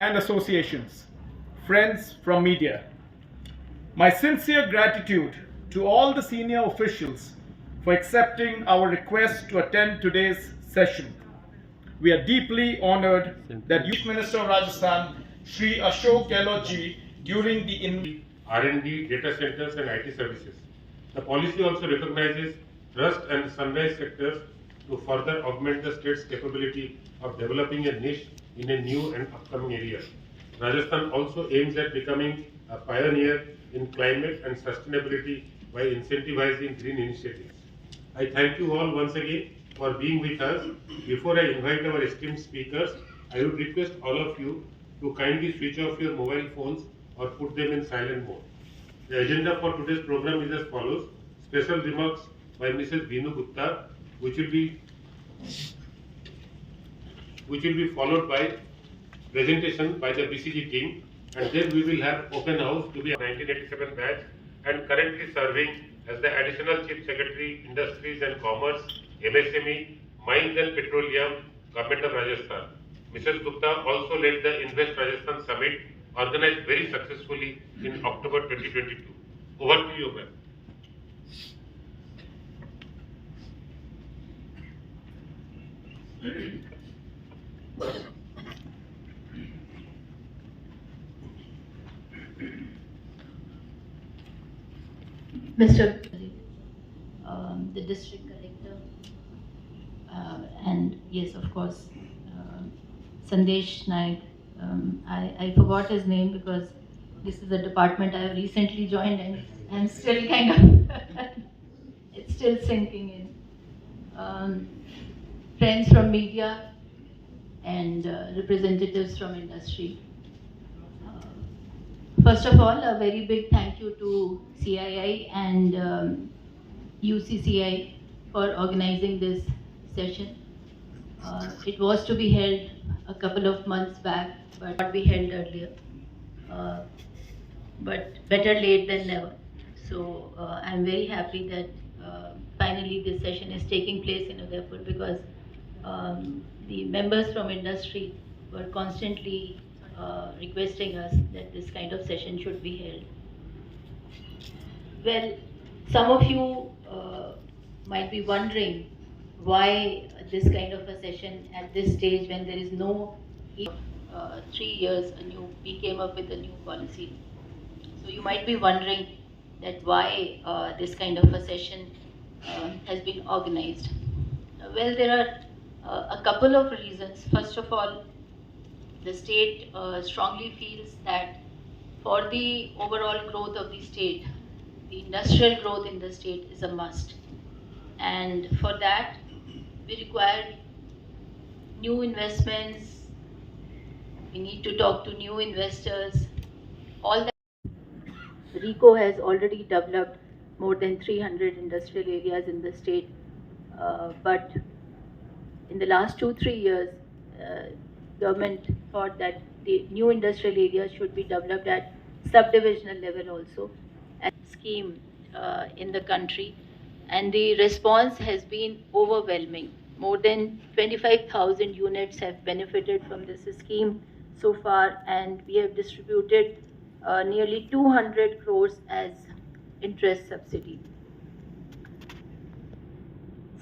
and associations, friends from media. My sincere gratitude to all the senior officials for accepting our request to attend today's session. We are deeply honored that Youth Minister of Rajasthan, Shri Ashok Gehlot ji, during the R&D, data centers and IT services. The policy also recognizes thrust and sunrise sectors to further augment the state's capability of developing a niche in a new and upcoming area. Rajasthan also aims at becoming a pioneer in climate and sustainability by incentivizing green initiatives. I thank you all once again for being with us. Before I invite our esteemed speakers, I would request all of you to kindly switch off your mobile phones or put them in silent mode. The agenda for today's program is as follows. Special remarks by Mrs. Binu Gupta, which will be followed by presentation by the BCG team, and then we will have open house to be a 1987 batch and currently serving as the Additional Chief Secretary, Industries and Commerce, MSME, Mines and Petroleum, Government of Rajasthan. Mrs. Gupta also led the Invest Rajasthan Summit, organized very successfully in October 2022. Over to you, ma'am. Mr. The district collector, and yes, of course, Sandesh Naik. I forgot his name because this is a department I have recently joined and I'm still kind of, it's still sinking in. Friends from media and representatives from industry. First of all, a very big thank you to CII and UCCI for organizing this session. It was to be held a couple of months back, but not be held earlier. But better late than never. So I'm very happy that finally this session is taking place in Udaipur because the members from industry were constantly requesting us that this kind of session should be held. Well, some of you might be wondering why this kind of a session at this stage when there is no 3 years we came up with a new policy. So you might be wondering that why this kind of a session has been organized. Well, there are a couple of reasons. First of all, the state strongly feels that for the overall growth of the state, the industrial growth in the state is a must. And for that, we require new investments, we need to talk to new investors, all that. RICO has already developed more than 300 industrial areas in the state, but in the last 2-3 years, government thought that the new industrial areas should be developed at subdivisional level also, as a scheme in the country, and the response has been overwhelming. More than 25,000 units have benefited from this scheme so far, and we have distributed nearly 200 crores as interest subsidy.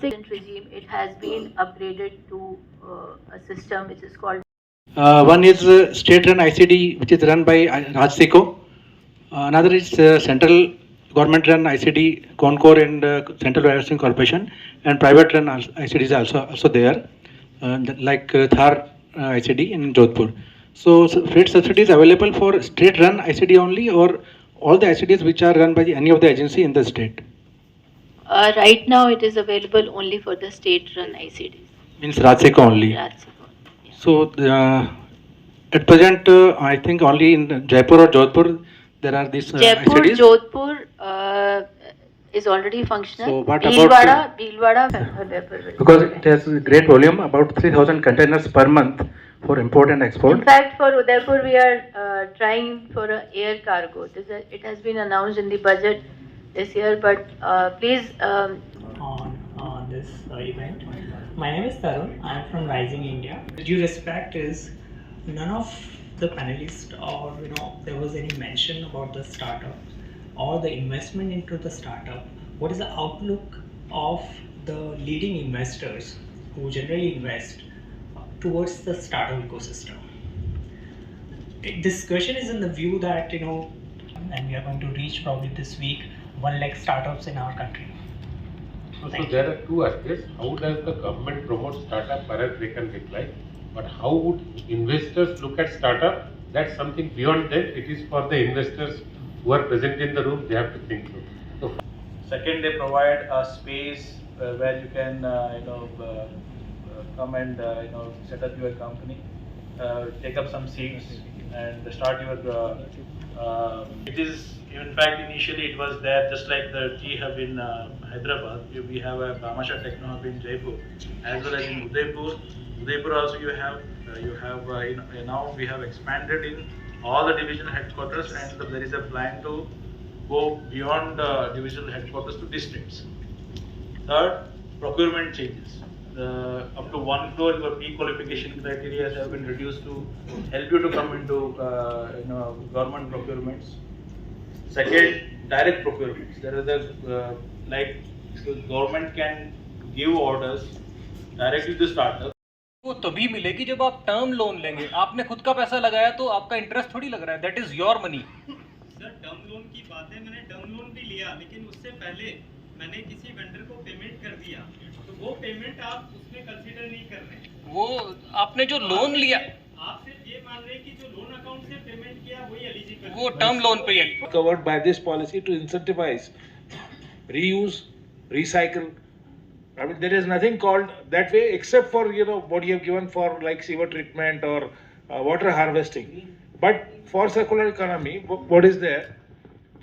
Second regime, it has been upgraded to a system which is called one is state-run ICD, which is run by Rajseco. Another is central government-run ICD, Concor and Central Warehousing Corporation, and private-run ICD is also there, like Thar ICD in Jodhpur. So freight subsidy is available for state-run ICD only, or all the ICDs which are run by any of the agency in the state? Right now, it is available only for the state-run ICDs. Means Rajseco only. Rajseco. Yeah. So at present, I think only in Jaipur or Jodhpur there are these Jaipur, ICDs. Jodhpur is already functional. So what about Bhilwara, because it has great volume, about 3,000 containers per month for import and export. In fact, for Udaipur, we are trying for an air cargo. It has been announced in the budget this year, but please. On this event. My name is Tarun. I am from Rising India. Due respect is none of the panelists, or there was any mention about the startup or the investment into the startup. What is the outlook of the leading investors who generally invest towards the startup ecosystem? This question is in the view that and we are going to reach probably this week 1 lakh startups in our country. So there are two aspects. How does the government promote startup? Perhaps they can reply. But how would investors look at startup? That's something beyond them. It is for the investors who are present in the room. They have to think through. So second, they provide a space where you can come and set up your company, take up some seats, and start your. It is, in fact, initially it was there, just like the T hub in Hyderabad. We have a Bhamasha Techno hub in Jaipur, as well as in Udaipur. Udaipur also you have now we have expanded in all the divisional headquarters, and there is a plan to go beyond divisional headquarters to districts. Third, procurement changes. Up to 1 crore your pre-qualification criteria have been reduced to help you to come into government procurements. Second, direct procurements. There are the government can give orders directly to startups. वो तभी मिलेगी जब आप term loan लेंगे. आपने खुद का पैसा लगाया तो आपका इंटरेस्ट थोड़ी लग रहा है. That is your money. Sir, term loan की बात है, मैंने टर्म लोन भी लिया, लेकिन उससे पहले मैंने किसी वेंडर को पेमेंट कर दिया, तो वो पेमेंट आप उसमें कंसीडर नहीं कर रहे. वो आपने जो लोन लिया, आप सिर्फ ये मान रहे हैं कि जो लोन अकाउंट से पेमेंट किया वही एलिजिबल. वो टर्म लोन पे है. Covered by this policy to incentivize reuse, recycle. I mean, there is nothing called that way except for what you have given for like sewer treatment or water harvesting. But for circular economy, what is there,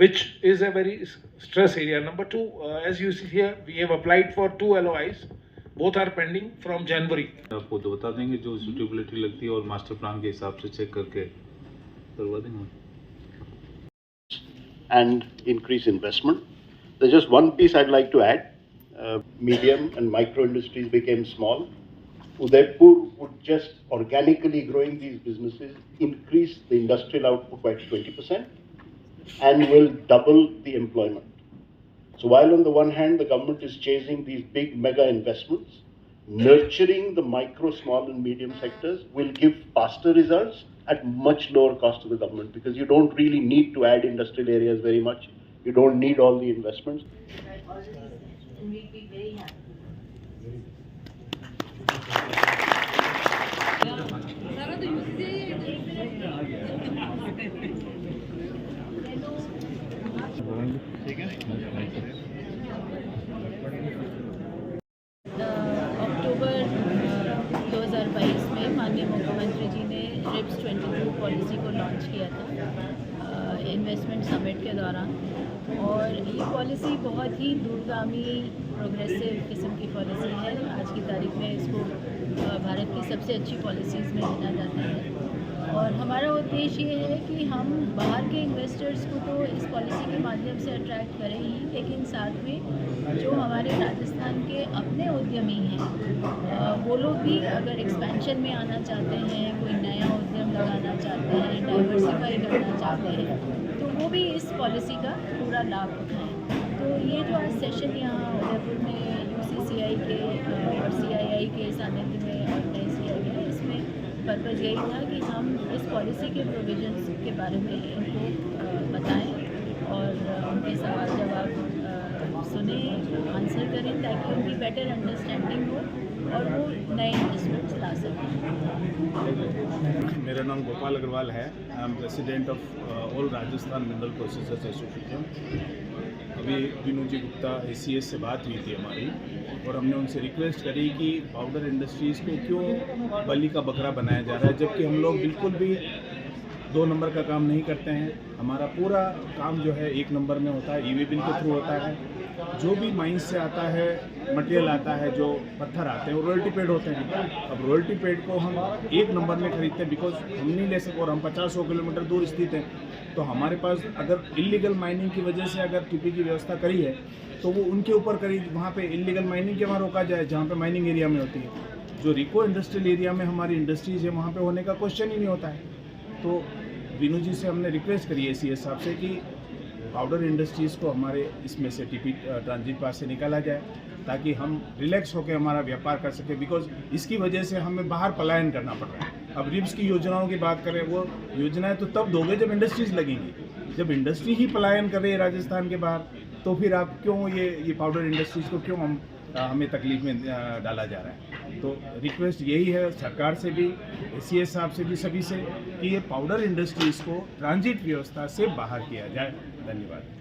which is a very stress area. Number two, as you see here, we have applied for 2 LOIs. Both are pending from January. आपको तो बता देंगे जो suitability लगती है और master plan के हिसाब से चेक करके करवा देंगे. And increase investment. There's just one piece I'd like to add. Medium and micro industries became small. Udaipur would just organically growing these businesses increase the industrial output by 20% and will double the employment. So while on the one hand the government is chasing these big mega investments, nurturing the micro, small and medium sectors will give faster results at much lower cost to the government, because you don't really need to add industrial areas very much. You don't need all the investments. And we'll be very happy. अक्टूबर 2022 में माननीय मुख्यमंत्री जी ने ribs 22 policy को launch किया था investment summit के दौरान, और ये पॉलिसी बहुत ही दूरगामी प्रोग्रेसिव किस्म की पॉलिसी है. आज की तारीख में इसको भारत की सबसे अच्छी पॉलिसीज़ में गिना जाता है, और हमारा उद्देश्य ये है कि हम बाहर के इन्वेस्टर्स को तो इस पॉलिसी के माध्यम से अट्रैक्ट करें ही, लेकिन साथ में जो हमारे राजस्थान के अपने उद्यमी हैं वो लोग भी अगर एक्सपेंशन में आना चाहते हैं, कोई नया उद्यम लगाना चाहते हैं, डाइवर्सिफाई करना चाहते हैं, तो वो भी इस पॉलिसी का पूरा लाभ उठाएं. तो ये जो आज सेशन यहाँ उदयपुर में UCCI के और CII के सानिध्य में ऑर्गेनाइज किया गया, इसमें पर्पज़ यही था कि हम इस पॉलिसी के प्रोविजंस के बारे में इनको बताएं और उनके सवाल जवाब सुने, आंसर करें, ताकि उनकी बेटर अंडरस्टैंडिंग हो और वो नए इन्वेस्टमेंट्स ला सकें. मेरा नाम गोपाल अग्रवाल है. I am president of all Rajasthan mineral processors association. अभी विनू जी गुप्ता ACS से बात हुई थी हमारी, और हमने उनसे रिक्वेस्ट करी कि पाउडर इंडस्ट्रीज़ को क्यों बलि का बकरा बनाया जा रहा है, जबकि हम लोग बिल्कुल भी 2 नंबर का काम नहीं करते हैं. हमारा पूरा काम जो है 1 नंबर में होता है, EV बिल के थ्रू होता है. जो भी माइंस से आता है मटेरियल आता है, जो पत्थर आते हैं वो रॉयल्टी पेड होते हैं. अब रॉयल्टी पेड को हम 1 नंबर में खरीदते हैं, बिकॉज हम नहीं ले सकते और हम 50-100 किलोमीटर दूर स्थित हैं. तो हमारे पास अगर इलीगल माइनिंग की वजह से अगर TP की व्यवस्था करी है तो वो उनके ऊपर करी, वहाँ पे इलीगल माइनिंग के वहाँ रोका जाए जहाँ पे माइनिंग एरिया में होती है. जो रिको इंडस्ट्रियल एरिया में हमारी इंडस्ट्रीज है वहाँ पे होने का क्वेश्चन ही नहीं होता है. तो विनू जी से हमने रिक्वेस्ट करी है CS साहब से कि पाउडर इंडस्ट्रीज़ को हमारे इसमें से TP ट्रांजिट पास से निकाला जाए, ताकि हम रिलैक्स होकर हमारा व्यापार कर सकें, बिकॉज इसकी वजह से हमें बाहर पलायन करना पड़ रहा है। अब रिप्स की योजनाओं की बात करें, वो योजनाएं तो तब दोगे जब इंडस्ट्रीज लगेंगी। जब इंडस्ट्री ही पलायन कर रही है राजस्थान के बाहर, तो फिर आप क्यों ये पाउडर इंडस्ट्रीज को क्यों हमें तकलीफ में डाला जा रहा है। तो रिक्वेस्ट यही है सरकार से भी, CS साहब से भी, सभी से, कि ये पाउडर इंडस्ट्रीज को ट्रांजिट व्यवस्था से बाहर किया जाए। धन्यवाद।